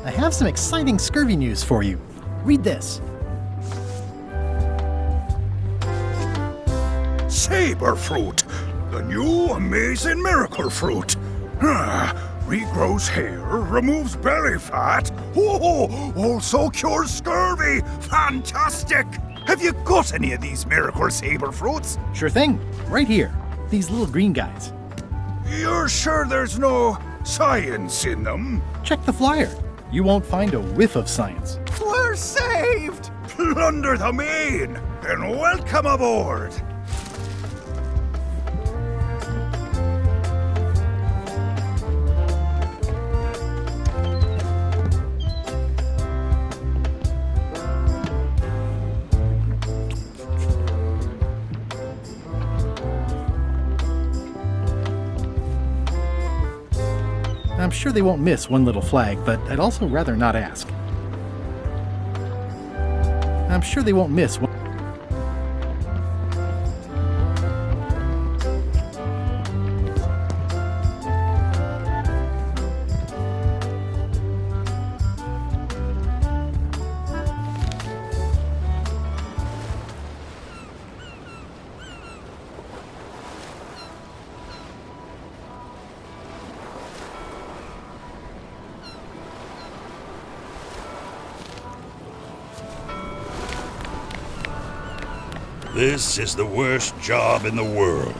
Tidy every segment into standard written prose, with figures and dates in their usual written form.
I have some exciting scurvy news for you. Read this. Saber fruit, the new amazing miracle fruit. Regrows hair, removes belly fat. Also cures scurvy. Fantastic! Have you got any of these miracle saber fruits? Sure thing. Right here. These little green guys. You're sure there's no science in them? Check the flyer. You won't find a whiff of science. We're saved! Plunder the main, and welcome aboard! I'm sure they won't miss one little flag, but I'd also rather not ask. I'm sure they won't miss one. This is the worst job in the world.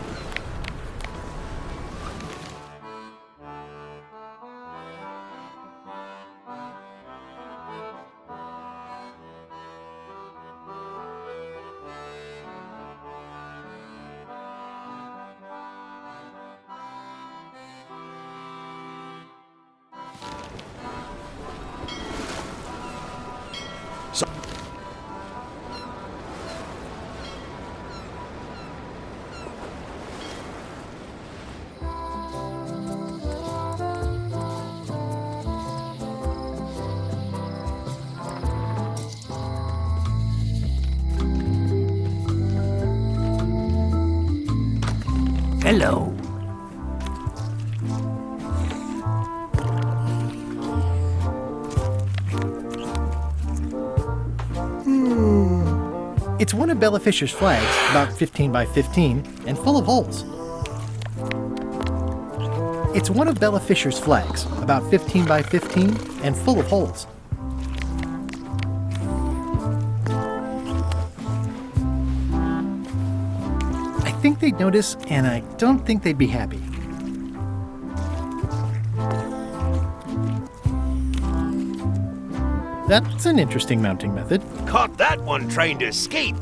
Hello. It's one of Bella Fisher's flags, about 15 by 15, and full of holes. It's one of Bella Fisher's flags, about 15 by 15, and full of holes. I think they'd notice, and I don't think they'd be happy. That's an interesting mounting method. Caught that one trying to escape.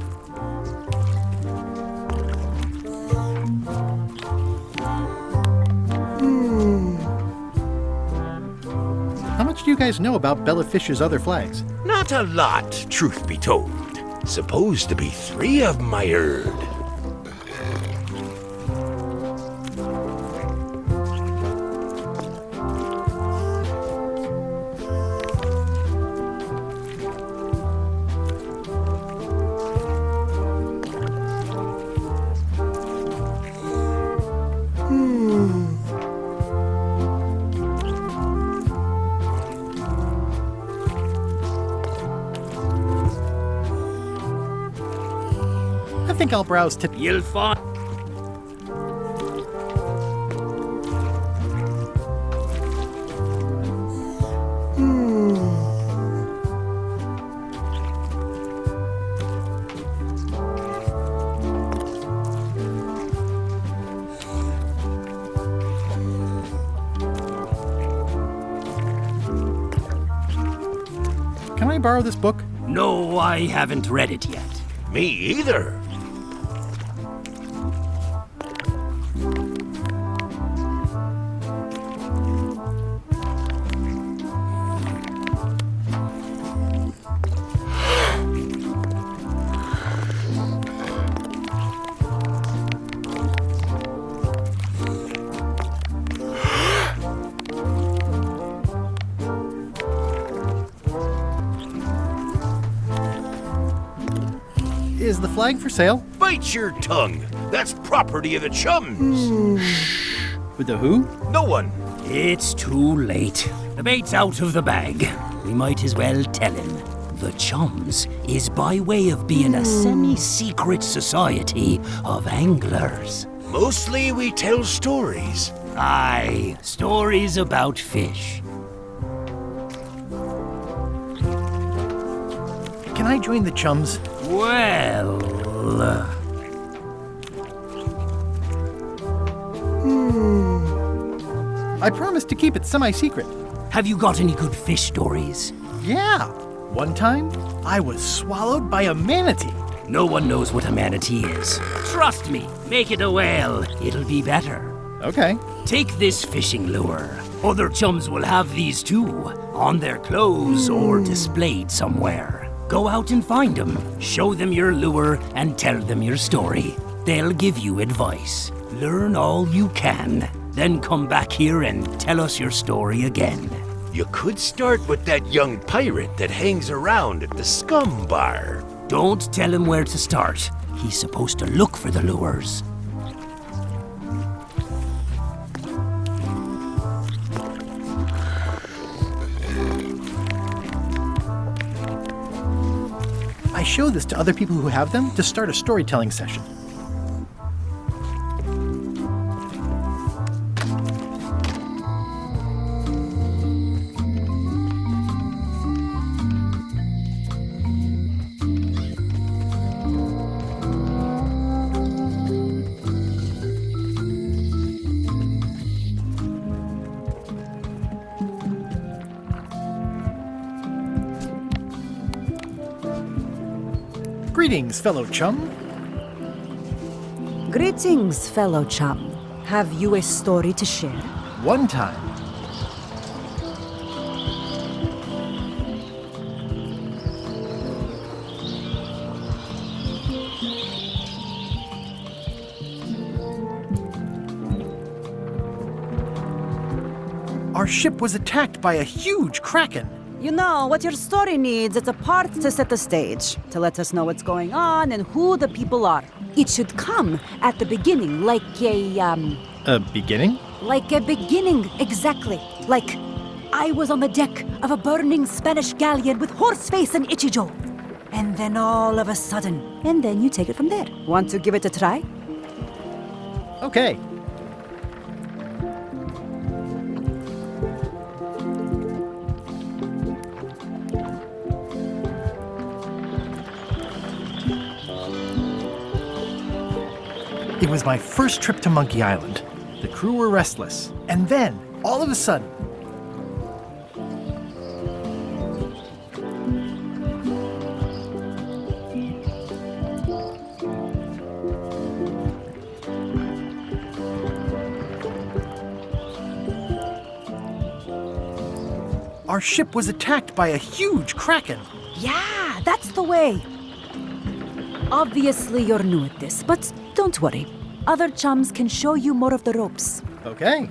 guys know about Bella Fisher's other flags? Not a lot, truth be told. Supposed to be 3 of 'em, I heard. I think I'll browse to... You'll find. Can I borrow this book? No, I haven't read it yet. Me either. Is the flag for sale? Bite your tongue. That's property of the chums. With the who? No one. It's too late. The bait's out of the bag. We might as well tell him. The Chums is by way of being a semi-secret society of anglers. Mostly we tell stories. Aye, stories about fish. Can I join the Chums? Well... I promise to keep it semi-secret. Have you got any good fish stories? Yeah. One time, I was swallowed by a manatee. No one knows what a manatee is. Trust me, make it a whale. It'll be better. Okay. Take this fishing lure. Other chums will have these too, on their clothes or displayed somewhere. Go out and find them, show them your lure, and tell them your story. They'll give you advice. Learn all you can, then come back here and tell us your story again. You could start with that young pirate that hangs around at the Scum Bar. Don't tell him where to start. He's supposed to look for the lures. I show this to other people who have them to start a storytelling session. Greetings, fellow chum. Greetings, fellow chum. Have you a story to share? One time, our ship was attacked by a huge kraken. You know, what your story needs is a part to set the stage, to let us know what's going on and who the people are. It should come at the beginning, like A beginning? like a beginning, exactly. Like, I was on the deck of a burning Spanish galleon with Horseface and Ichijo. And then all of a sudden, and then you take it from there. Want to give it a try? Okay. It was my first trip to Monkey Island. The crew were restless. And then, all of a sudden, Our ship was attacked by a huge kraken. Yeah, that's the way. Obviously, you're new at this, but don't worry. Other chums can show you more of the ropes. Okay.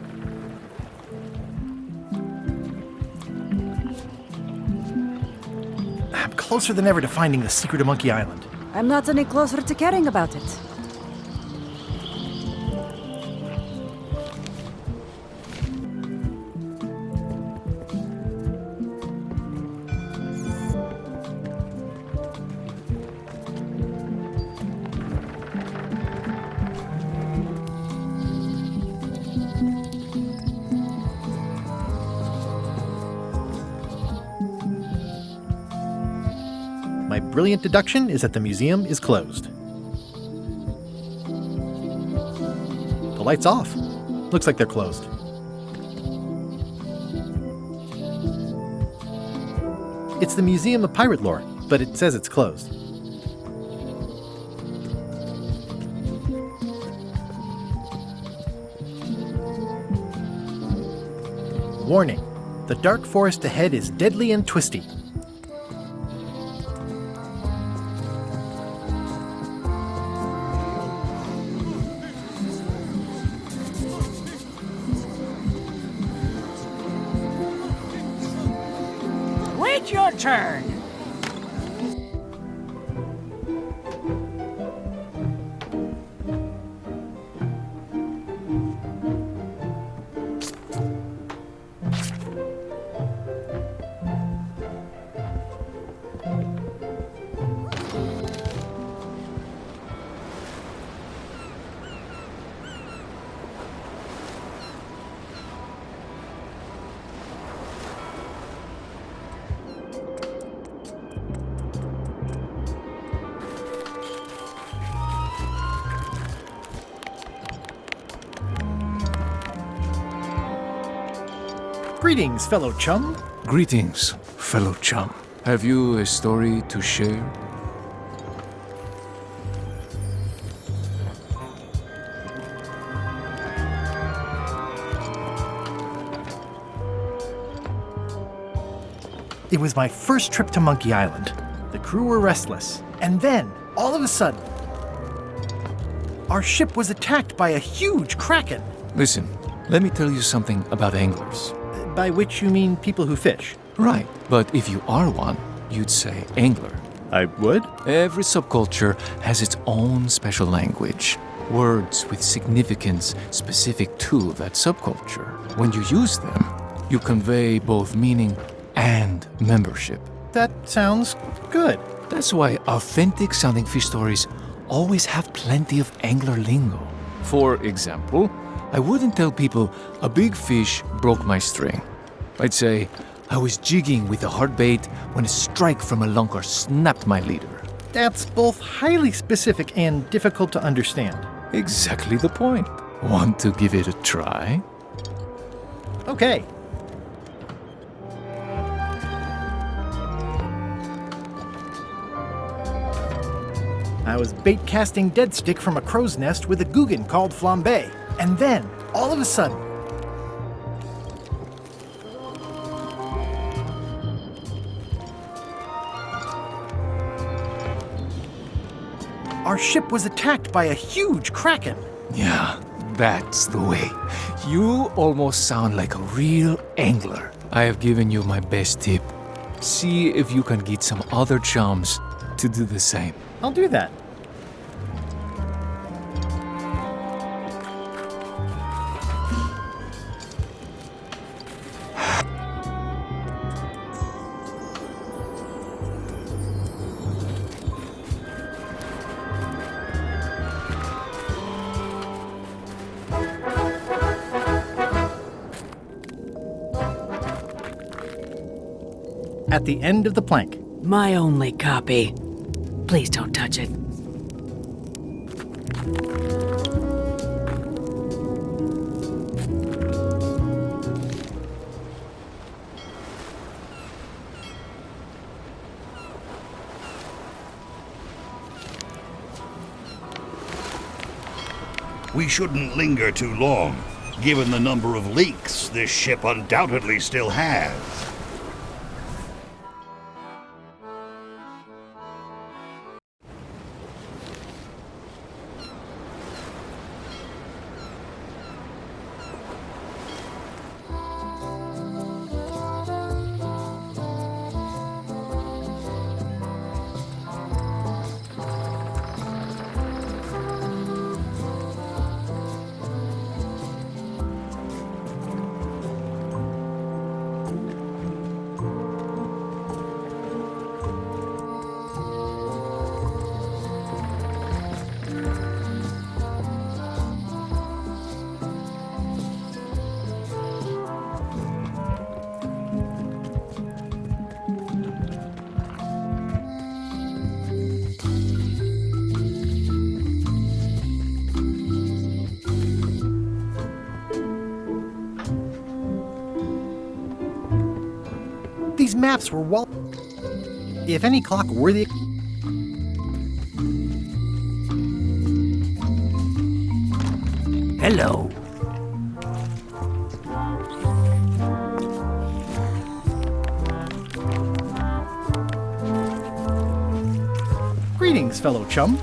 I'm closer than ever to finding the secret of Monkey Island. I'm not any closer to caring about it. My brilliant deduction is that the museum is closed. The light's off. Looks like they're closed. It's the Museum of Pirate Lore, but it says it's closed. Warning: the dark forest ahead is deadly and twisty. Wait your turn. Greetings, fellow chum. Greetings, fellow chum. Have you a story to share? It was my first trip to Monkey Island. The crew were restless. And then, all of a sudden, our ship was attacked by a huge kraken. Listen, let me tell you something about anglers. By which you mean people who fish. Right, but if you are one, you'd say angler. I would? Every subculture has its own special language. Words with significance specific to that subculture. When you use them, you convey both meaning and membership. That sounds good. That's why authentic sounding fish stories always have plenty of angler lingo. For example, I wouldn't tell people a big fish broke my string. I'd say I was jigging with a hard bait when a strike from a lunker snapped my leader. That's both highly specific and difficult to understand. Exactly the point. Want to give it a try? Okay. I was bait casting dead stick from a crow's nest with a Guggen called Flambe. And then, all of a sudden, our ship was attacked by a huge kraken. Yeah, that's the way. You almost sound like a real angler. I have given you my best tip. See if you can get some other chums to do the same. I'll do that. At the end of the plank. My only copy. Please don't touch it. We shouldn't linger too long, given the number of leaks this ship undoubtedly still has. These maps were if any clock worthy. Hello. Greetings, fellow chum.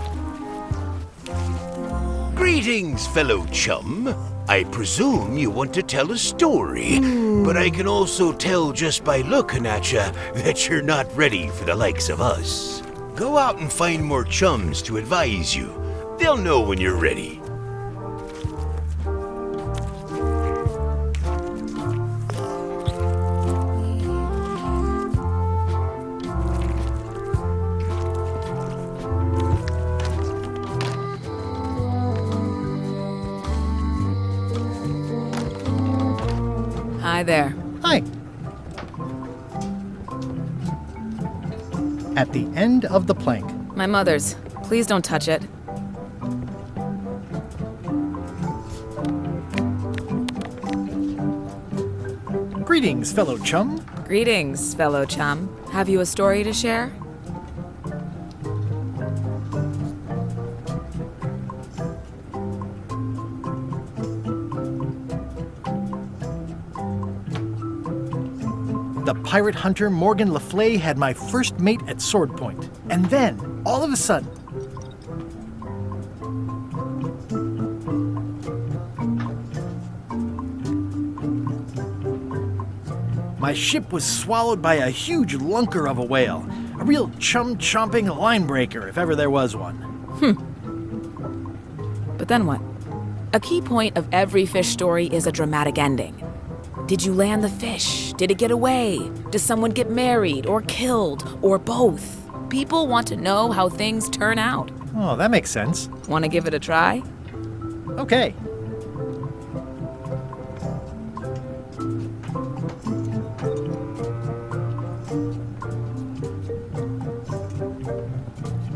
Greetings, fellow chum. I presume you want to tell a story, but I can also tell just by looking at you that you're not ready for the likes of us. Go out and find more chums to advise you. They'll know when you're ready. Hi there. Hi. At the end of the plank. My mother's. Please don't touch it. Greetings, fellow chum. Greetings, fellow chum. Have you a story to share? The pirate hunter Morgan Le Fay had my first mate at sword point. And then, all of a sudden, my ship was swallowed by a huge lunker of a whale. A real chum-chomping line-breaker, if ever there was one. But then what? A key point of every fish story is a dramatic ending. Did you land the fish? Did it get away? Does someone get married or killed or both? People want to know how things turn out. Oh, that makes sense. Want to give it a try? Okay.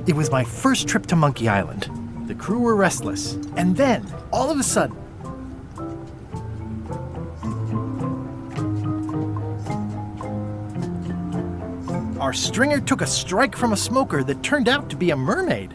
It was my first trip to Monkey Island. The crew were restless. And then, all of a sudden, our stringer took a strike from a smoker that turned out to be a mermaid.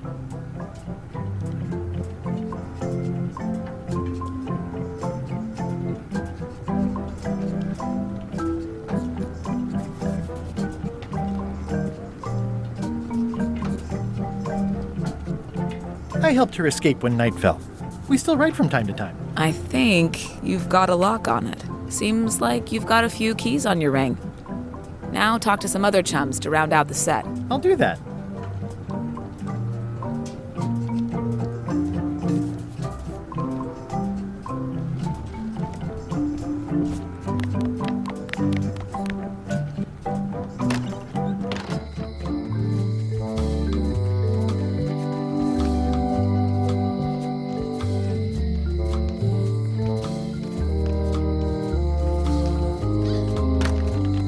I helped her escape when night fell. We still write from time to time. I think you've got a lock on it. Seems like you've got a few keys on your ring. Now talk to some other chums to round out the set. I'll do that.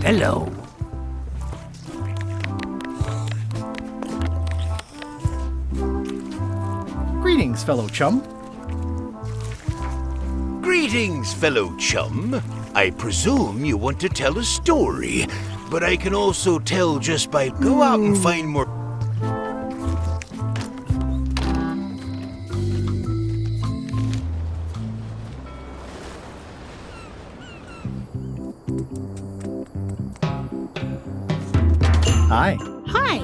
Hello. Greetings, fellow chum. Greetings, fellow chum. I presume you want to tell a story, but I can also tell just by go out and find more. Hi. Hi.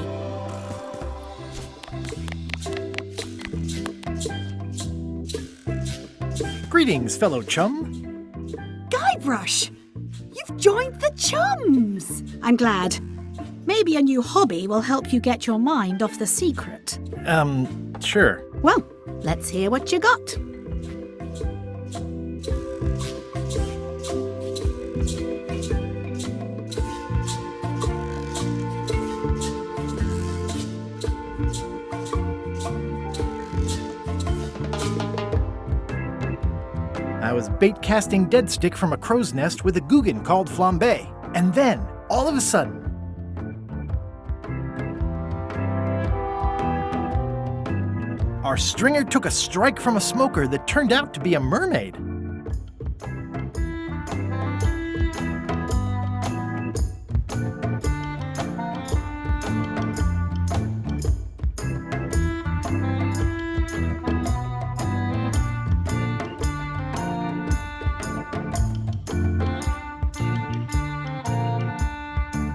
Greetings, fellow chum. Guybrush! You've joined the chums! I'm glad. Maybe a new hobby will help you get your mind off the secret. Sure. Well, let's hear what you got. I was bait casting dead stick from a crow's nest with a Guggen called Flambe. And then, all of a sudden, our stringer took a strike from a smoker that turned out to be a mermaid.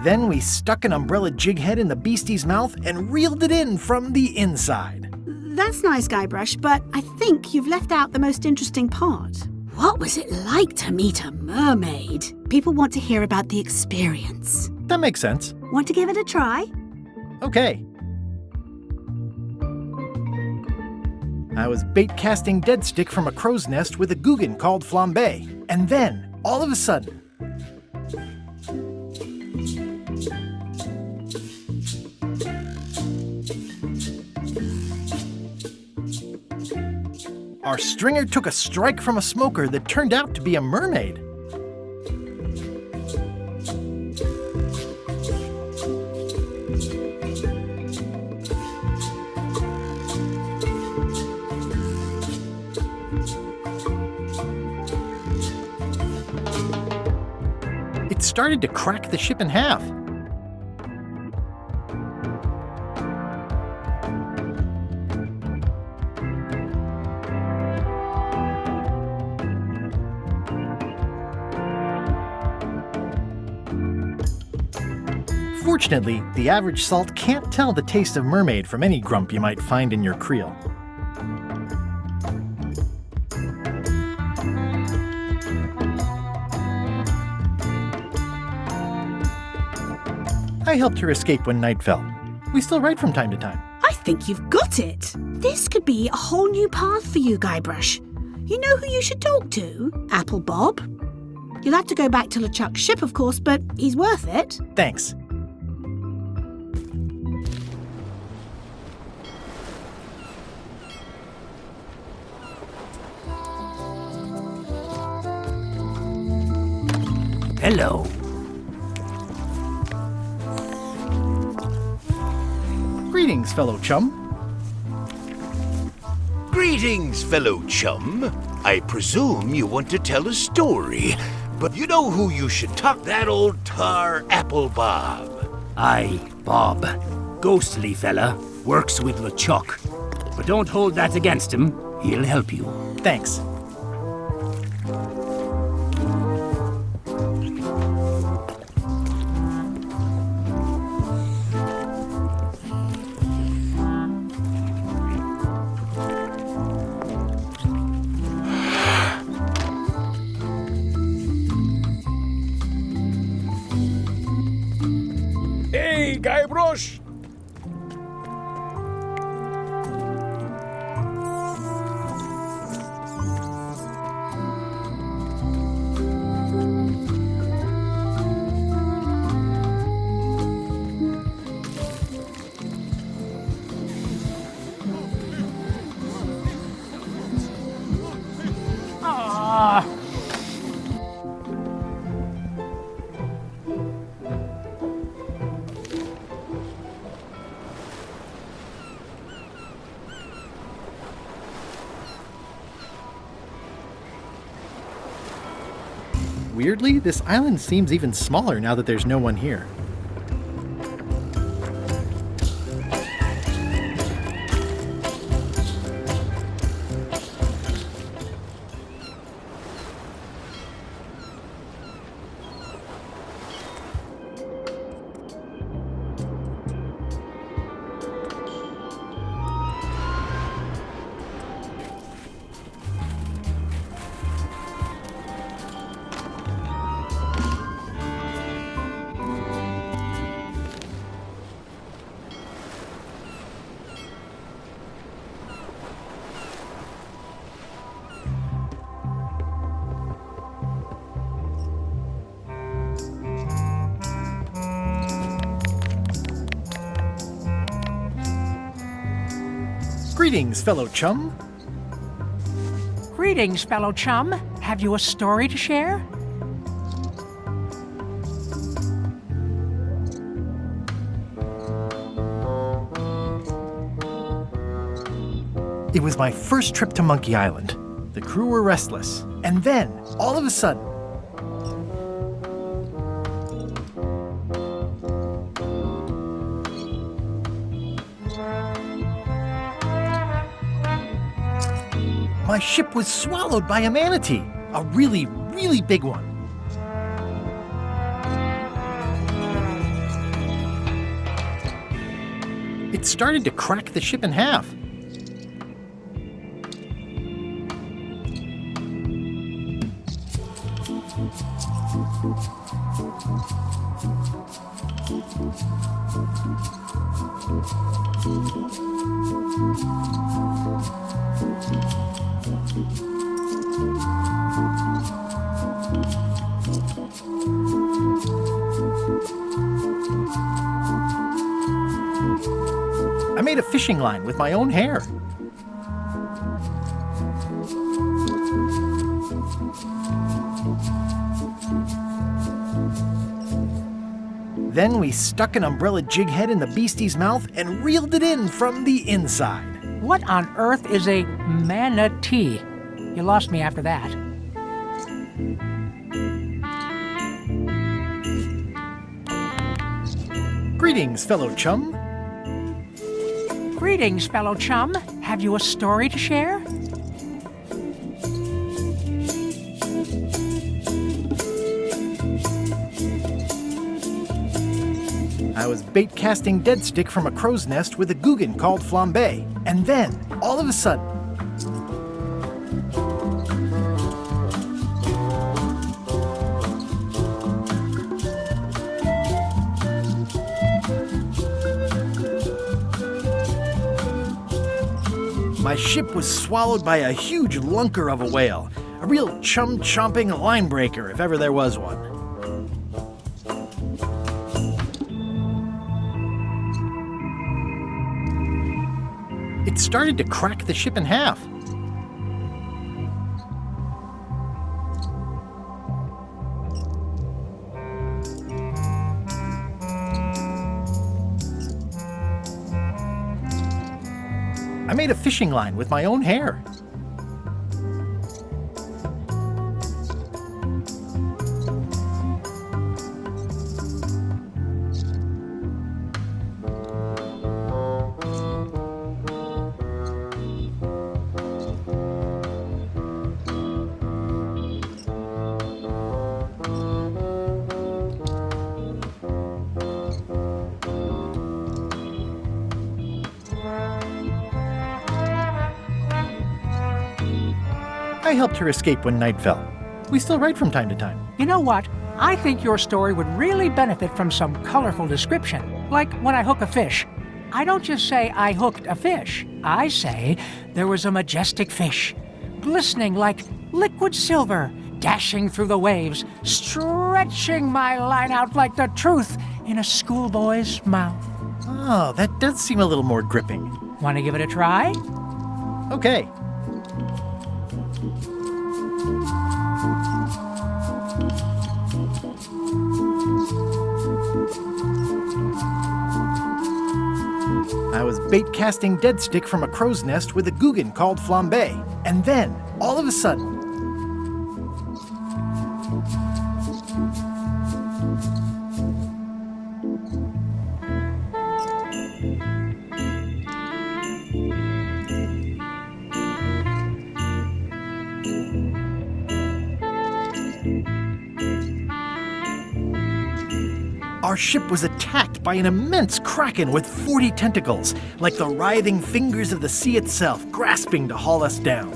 Then we stuck an umbrella jig head in the beastie's mouth and reeled it in from the inside. That's nice, Guybrush, but I think you've left out the most interesting part. What was it like to meet a mermaid? People want to hear about the experience. That makes sense. Want to give it a try? Okay. I was bait casting dead stick from a crow's nest with a Guggen called Flambe. And then, all of a sudden, our stringer took a strike from a smoker that turned out to be a mermaid. It started to crack the ship in half. Fortunately, the average salt can't tell the taste of mermaid from any grump you might find in your creel. I helped her escape when night fell. We still write from time to time. I think you've got it. This could be a whole new path for you, Guybrush. You know who you should talk to? Apple Bob. You'll have to go back to LeChuck's ship, of course, but he's worth it. Thanks. Hello. Greetings, fellow chum. Greetings, fellow chum. I presume you want to tell a story, but you know who you should talk that old tar, Apple Bob. Aye, Bob. Ghostly fella. Works with LeChuck. But don't hold that against him. He'll help you. Thanks. Hey, Guybrush! Weirdly, this island seems even smaller now that there's no one here. Greetings, fellow chum. Greetings, fellow chum. Have you a story to share? It was my first trip to Monkey Island. The crew were restless. And then, all of a sudden, my ship was swallowed by a manatee. A really, really big one. It started to crack the ship in half. I made a fishing line with my own hair. Then we stuck an umbrella jig head in the beastie's mouth and reeled it in from the inside. What on earth is a manatee? You lost me after that. Greetings, fellow chum. Greetings, fellow chum. Have you a story to share? I was bait casting dead stick from a crow's nest with a Guggen called flambe. And then, all of a sudden, my ship was swallowed by a huge lunker of a whale. A real chum-chomping line breaker, if ever there was one. It started to crack the ship in half. I made a fishing line with my own hair. I helped her escape when night fell. We still write from time to time. You know what? I think your story would really benefit from some colorful description. Like when I hook a fish. I don't just say I hooked a fish. I say there was a majestic fish, glistening like liquid silver, dashing through the waves, stretching my line out like the truth in a schoolboy's mouth. Oh, that does seem a little more gripping. Want to give it a try? Okay. I was bait casting dead stick from a crow's nest with a Guggen called flambe. And then, all of a sudden, our ship was attacked by an immense kraken with 40 tentacles, like the writhing fingers of the sea itself, grasping to haul us down.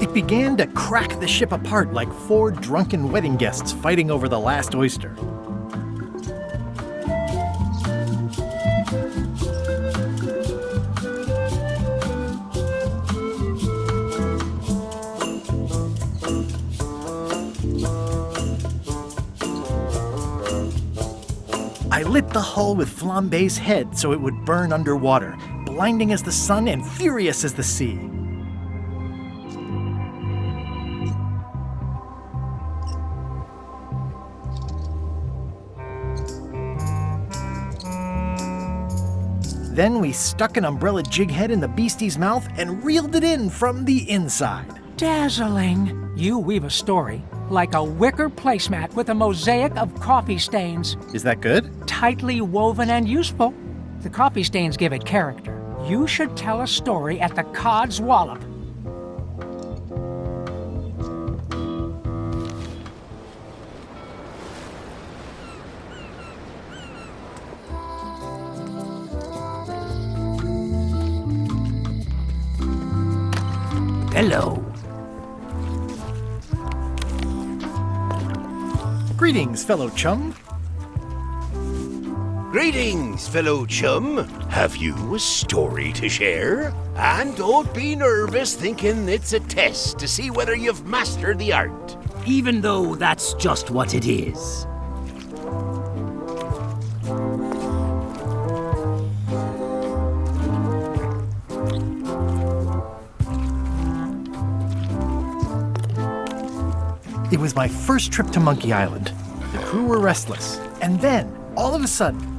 It began to crack the ship apart like 4 drunken wedding guests fighting over the last oyster. I lit the hull with flambe's head so it would burn underwater, blinding as the sun and furious as the sea. Then we stuck an umbrella jig head in the beastie's mouth and reeled it in from the inside. Dazzling. You weave a story like a wicker placemat with a mosaic of coffee stains. Is that good? Tightly woven and useful. The coffee stains give it character. You should tell a story at the Cod's Wallop. Hello. Greetings, fellow chum. Greetings, fellow chum. Have you a story to share? And don't be nervous thinking it's a test to see whether you've mastered the art. Even though that's just what it is. It was my first trip to Monkey Island. The crew were restless. And then, all of a sudden,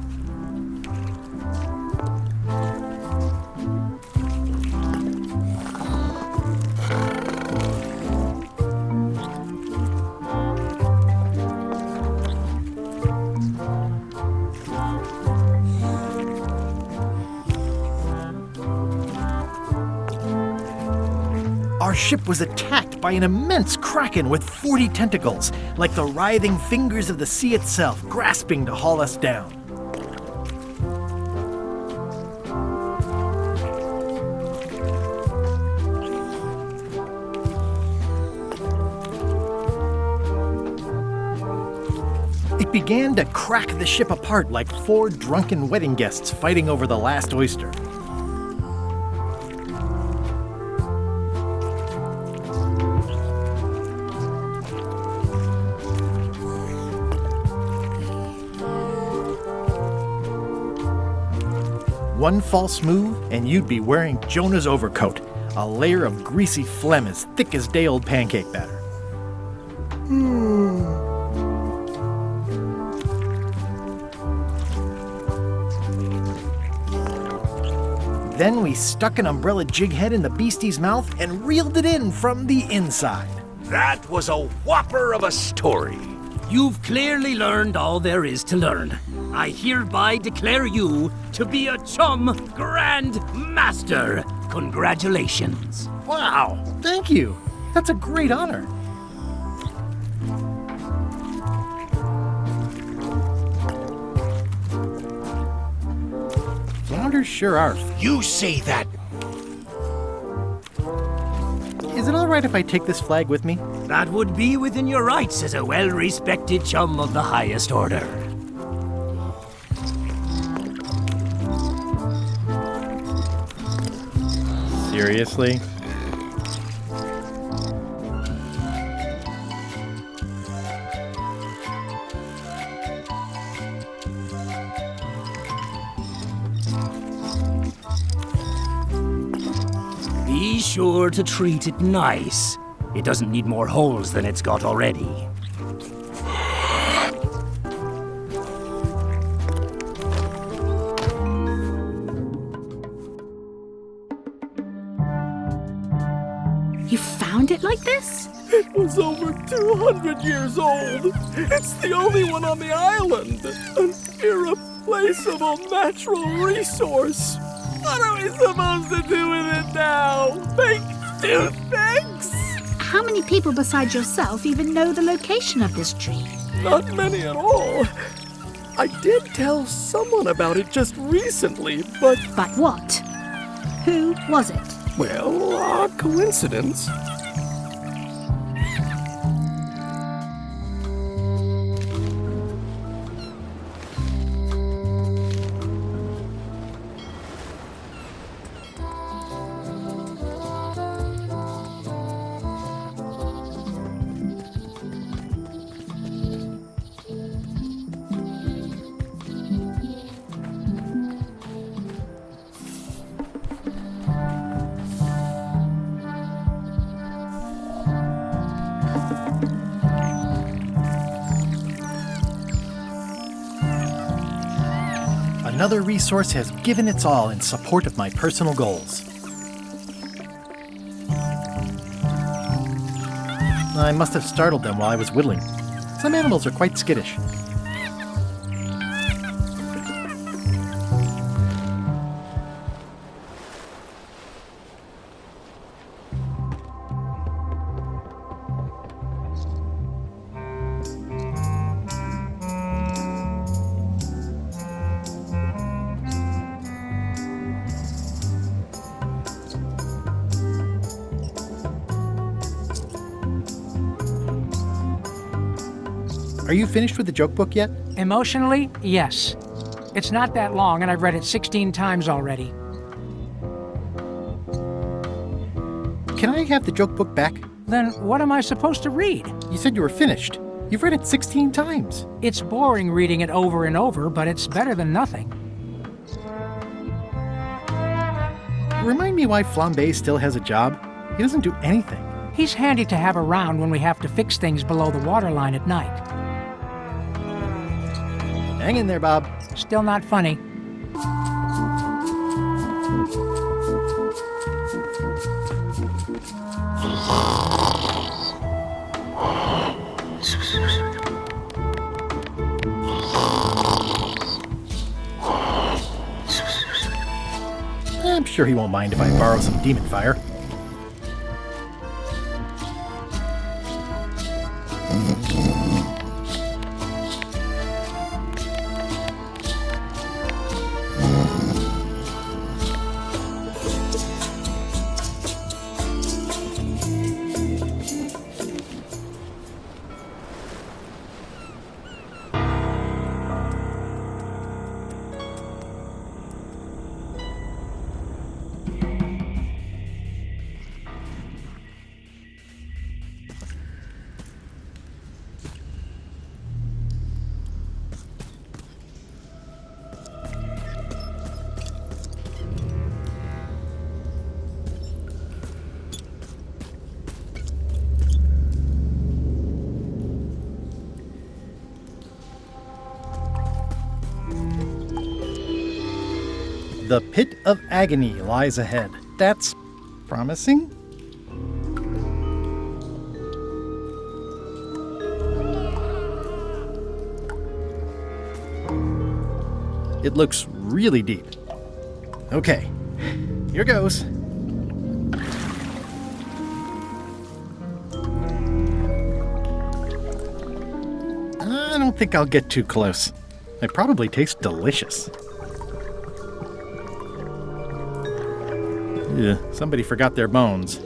our ship was attacked by an immense kraken with 40 tentacles, like the writhing fingers of the sea itself, grasping to haul us down. It began to crack the ship apart like 4 drunken wedding guests fighting over the last oyster. One false move, and you'd be wearing Jonah's overcoat, a layer of greasy phlegm as thick as day-old pancake batter. Then we stuck an umbrella jig head in the beastie's mouth and reeled it in from the inside. That was a whopper of a story. You've clearly learned all there is to learn. I hereby declare you to be a Chum Grand Master. Congratulations. Wow, thank you. That's a great honor. Flounders sure are. You say that. Is it all right if I take this flag with me? That would be within your rights as a well-respected chum of the highest order. Seriously? Be sure to treat it nice. It doesn't need more holes than it's got already. You found it like this? It was over 200 years old. It's the only one on the island. An irreplaceable natural resource. What are we supposed to do with it now? Make toothpicks? How many people besides yourself even know the location of this tree? Not many at all. I did tell someone about it just recently, but... But what? Who was it? Well, a coincidence. Another resource has given its all in support of my personal goals. I must have startled them while I was whittling. Some animals are quite skittish. Are you finished with the joke book yet? Emotionally, yes. It's not that long, and I've read it 16 times already. Can I have the joke book back? Then what am I supposed to read? You said you were finished. You've read it 16 times. It's boring reading it over and over, but it's better than nothing. Remind me why Flambe still has a job. He doesn't do anything. He's handy to have around when we have to fix things below the waterline at night. Hang in there, Bob. Still not funny. I'm sure he won't mind if I borrow some demon fire. The pit of agony lies ahead. That's promising. It looks really deep. Okay, here goes. I don't think I'll get too close. It probably tastes delicious. Ugh, somebody forgot their bones.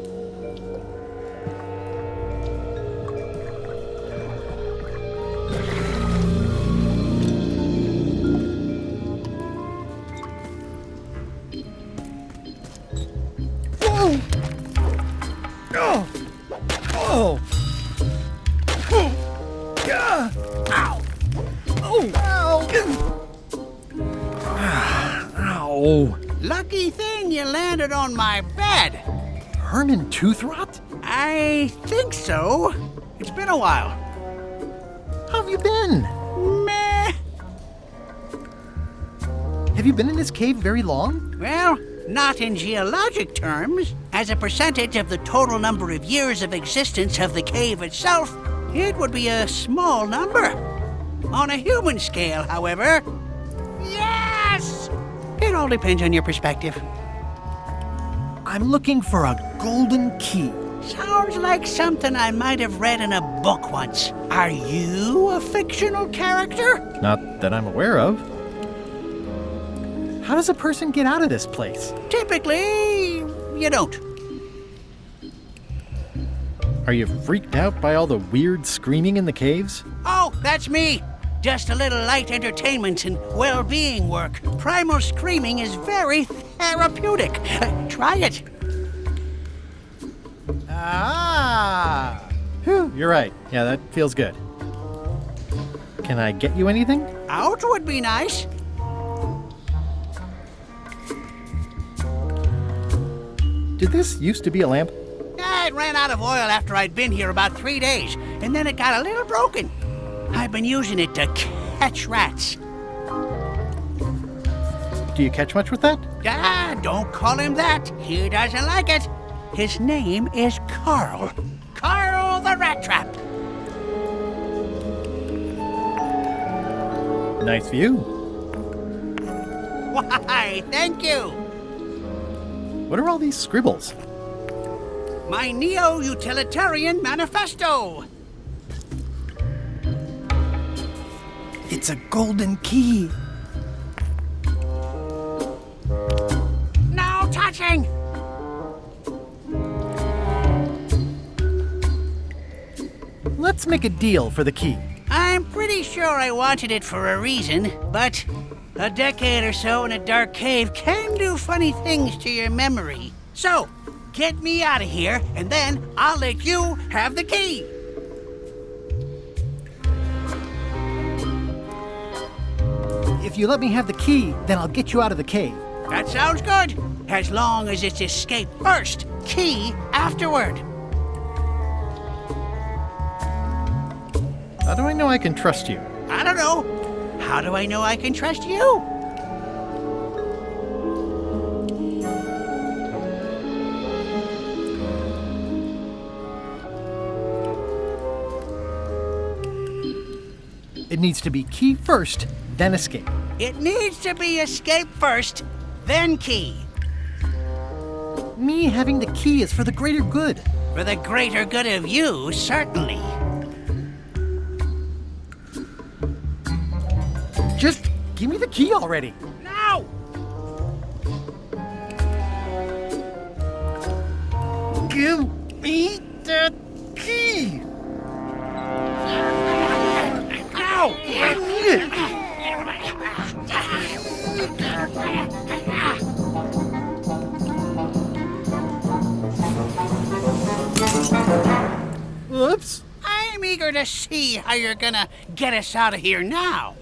Whoa! Oh! Oh! Yeah! Ow! Oh! Ow! Ow! Lucky thing you landed on my bed. Herman tooth rot? I think so. It's been a while. How have you been? Meh. Have you been in this cave very long? Well, not in geologic terms. As a percentage of the total number of years of existence of the cave itself, it would be a small number. On a human scale, however, yes! It all depends on your perspective. I'm looking for a golden key. Sounds like something I might have read in a book once. Are you a fictional character? Not that I'm aware of. How does a person get out of this place? Typically, you don't. Are you freaked out by all the weird screaming in the caves? Oh, that's me. Just a little light entertainment and well-being work. Primal screaming is very therapeutic. Try it. Ah! Whew, you're right. Yeah, that feels good. Can I get you anything? Out would be nice. Did this used to be a lamp? It ran out of oil after I'd been here about 3 days, and then it got a little broken. I've been using it to catch rats. Do you catch much with that? Don't call him that. He doesn't like it. His name is Carl. Carl the Rat Trap. Nice view. Why, thank you. What are all these scribbles? My neo-utilitarian manifesto. It's a golden key. No touching. Let's make a deal for the key. I'm pretty sure I wanted it for a reason, but a decade or so in a dark cave can do funny things to your memory. So, get me out of here, and then I'll let you have the key. If you let me have the key, then I'll get you out of the cave. That sounds good. As long as it's escape first, key afterward. How do I know I can trust you? I don't know. How do I know I can trust you? It needs to be key first, then escape. It needs to be escape first, then key. Me having the key is for the greater good. For the greater good of you, certainly. Just give me the key already. Now! Give me the key. Ow! I need it. Oops. I'm eager to see how you're gonna get us out of here now.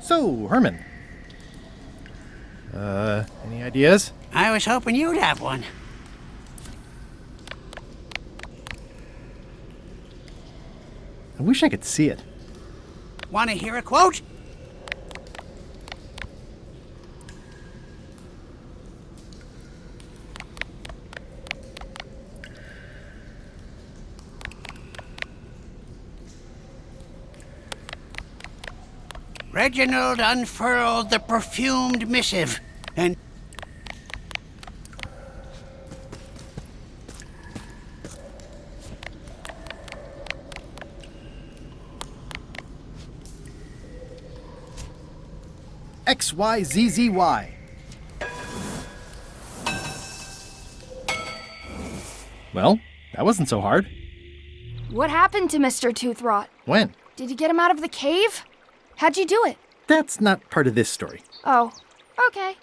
So, Herman. Any ideas? I was hoping you'd have one. I wish I could see it. Want to hear a quote? Reginald unfurled the perfumed missive, and XYZZY. Well, that wasn't so hard. What happened to Mr. Toothrot? When? Did you get him out of the cave? How'd you do it? That's not part of this story. Oh, okay.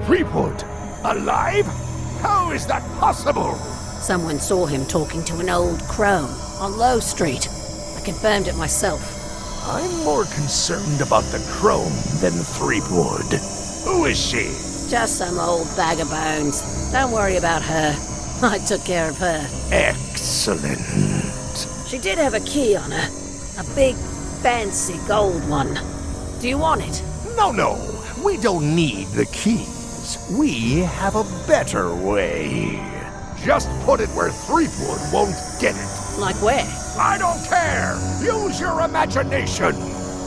Threepwood? Alive? How is that possible? Someone saw him talking to an old crone on Low Street. I confirmed it myself. I'm more concerned about the crone than Threepwood. Who is she? Just some old bag of bones. Don't worry about her. I took care of her. Excellent. She did have a key on her. A big, fancy gold one. Do you want it? No. We don't need the keys. We have a better way. Just put it where Threepwood won't get it. Like where? I don't care. Use your imagination.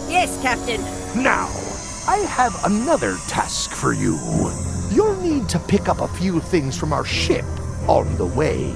Yes, Captain. Now, I have another task for you. You'll need to pick up a few things from our ship on the way.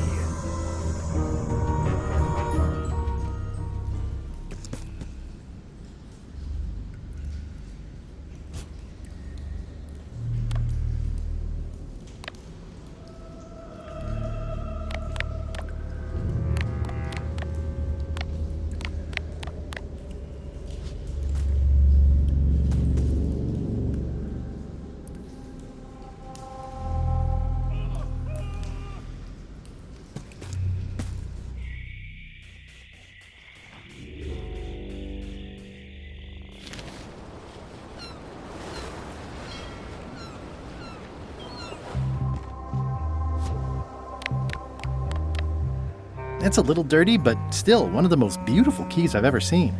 It's a little dirty, but still one of the most beautiful keys I've ever seen.